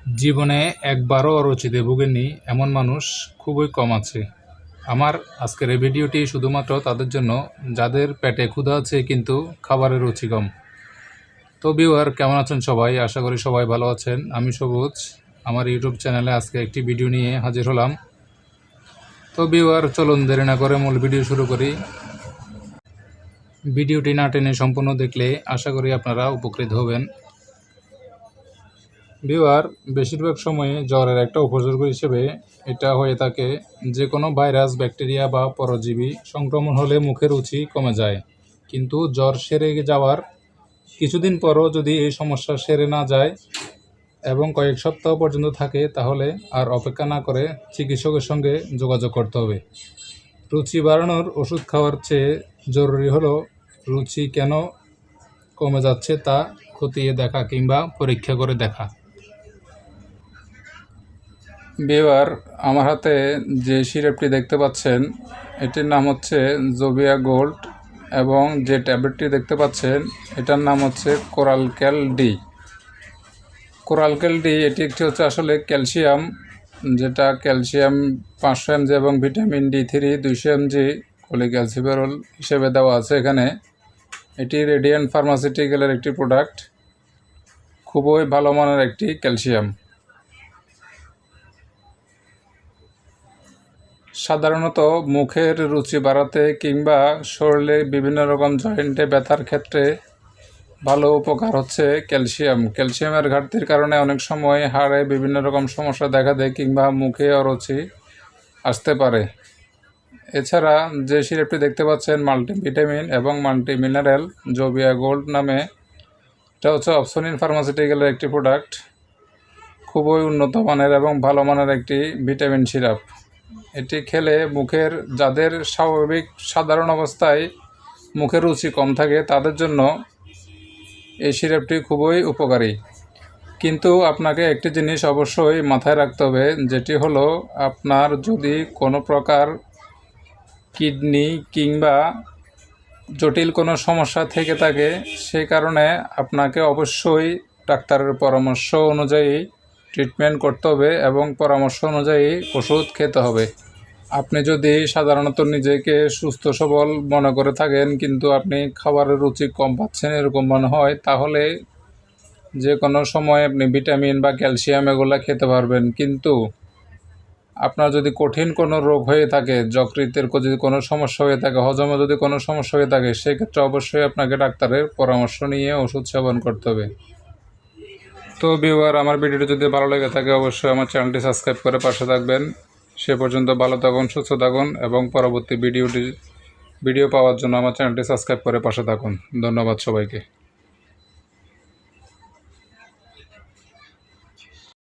জীবনে একবারও অরুচিতে ভোগেননি এমন মানুষ খুবই কম আছে। আমার আজকের এই ভিডিওটি শুধুমাত্র তাদের জন্য যাদের পেটে ক্ষুধা আছে কিন্তু খাবারের রুচি কম। তো ভিউয়ার, কেমন আছেন সবাই? আশা করি সবাই ভালো আছেন। আমি সবুজ আমার ইউটিউব চ্যানেলে আজকে একটি ভিডিও নিয়ে হাজির হলাম। তো ভিউয়ার, চলুন দেরি না করে মূল ভিডিও শুরু করি। ভিডিওটি না টেনে সম্পূর্ণ দেখলে আশা করি আপনারা উপকৃত হবেন। ভিউয়ার, বেশিরভাগ সময়ে জ্বরের একটা উপসর্গ হিসেবে এটা হয়ে থাকে যে কোনো ভাইরাস, ব্যাকটেরিয়া বা পরজীবী সংক্রমণ হলে মুখের রুচি কমে যায়। কিন্তু জ্বর সেরে যাওয়ার কিছুদিন পরও যদি এই সমস্যা সেরে না যায় এবং কয়েক সপ্তাহ পর্যন্ত থাকে, তাহলে আর অপেক্ষা না করে চিকিৎসকের সঙ্গে যোগাযোগ করতে হবে। রুচি বাড়ানোর ওষুধ খাওয়ার চেয়ে জরুরি হলো রুচি কেন কমে যাচ্ছে তা খতিয়ে দেখা কিংবা পরীক্ষা করে দেখা। ভিউয়ার, আমার হাতে যে সিরাপটি দেখতে পাচ্ছেন এটির নাম হচ্ছে জোভিয়া গোল্ড, এবং যে ট্যাবলেটটি দেখতে পাচ্ছেন এটার নাম হচ্ছে কোরালক্যাল ডি। কোরালক্যাল ডি এটি একটি হচ্ছে আসলে ক্যালসিয়াম, যেটা ক্যালসিয়াম 500 mg এবং ভিটামিন D3 200 mg কোলিক্যালসিফেরল হিসেবে দেওয়া আছে এখানে। এটি রেডিয়েন্ট ফার্মাসিউটিক্যালের একটি প্রোডাক্ট, খুবই ভালো মানের একটি ক্যালসিয়াম। সাধারণত মুখের রুচি বাড়াতে কিংবা শরীরে বিভিন্ন রকম জয়েন্টে ব্যথার ক্ষেত্রে ভালো উপকার হচ্ছে ক্যালসিয়াম। ক্যালসিয়ামের ঘাটতির কারণে অনেক সময় হাড়ে বিভিন্ন রকম সমস্যা দেখা দেয় কিংবা মুখে অরুচি আসতে পারে। এছাড়া যে সিরাপটি দেখতে পাচ্ছেন মাল্টিভিটামিন এবং মাল্টি মিনারেল জোভিয়া গোল্ড নামে, এটা হচ্ছে অপসনিন ফার্মাসিউটিক্যালের একটি প্রোডাক্ট, খুবই উন্নত মানের এবং ভালো মানের একটি ভিটামিন সিরাপ। এটি খেলে মুখের যাদের স্বাভাবিক সাধারণ অবস্থায় মুখের রুচি কম থাকে তাদের জন্য এই সিরাপটি খুবই উপকারী। কিন্তু আপনাকে একটি জিনিস অবশ্যই মাথায় রাখতে হবে, যেটি হলো আপনার যদি কোনো প্রকার কিডনি কিংবা জটিল কোনো সমস্যা থেকে থাকে, সেই কারণে আপনাকে অবশ্যই ডাক্তারের পরামর্শ অনুযায়ী ট্রিটমেন্ট করতে হবে এবং পরামর্শ অনুযায়ী ওষুধ খেতে হবে। আপনি যদি সাধারণত নিজেকে সুস্থ সবল মনে করে থাকেন কিন্তু আপনি খাবারের রুচি কম পাচ্ছেন এরকম মনে হয়, তাহলে যে কোনো সময় আপনি ভিটামিন বা ক্যালসিয়াম এগুলো খেতে পারবেন। কিন্তু আপনার যদি কঠিন কোনো রোগ হয়ে থাকে, যকৃতের যদি কোনো সমস্যা হয়ে থাকে, হজমে যদি কোনো সমস্যা হয়ে থাকে, সেক্ষেত্রে অবশ্যই আপনাকে ডাক্তারের পরামর্শ নিয়ে ওষুধ সেবন করতে হবে। তো ভিউয়ার, আমার ভিডিওটি যদি ভালো লেগে থাকে অবশ্যই আমার চ্যানেলটি সাবস্ক্রাইব করে পাশে থাকবেন। সে পর্যন্ত ভালো থাকুন, সুস্থ থাকুন এবং পরবর্তী ভিডিও পাওয়ার জন্য আমার চ্যানেলটি সাবস্ক্রাইব করে পাশে থাকুন। ধন্যবাদ সবাইকে।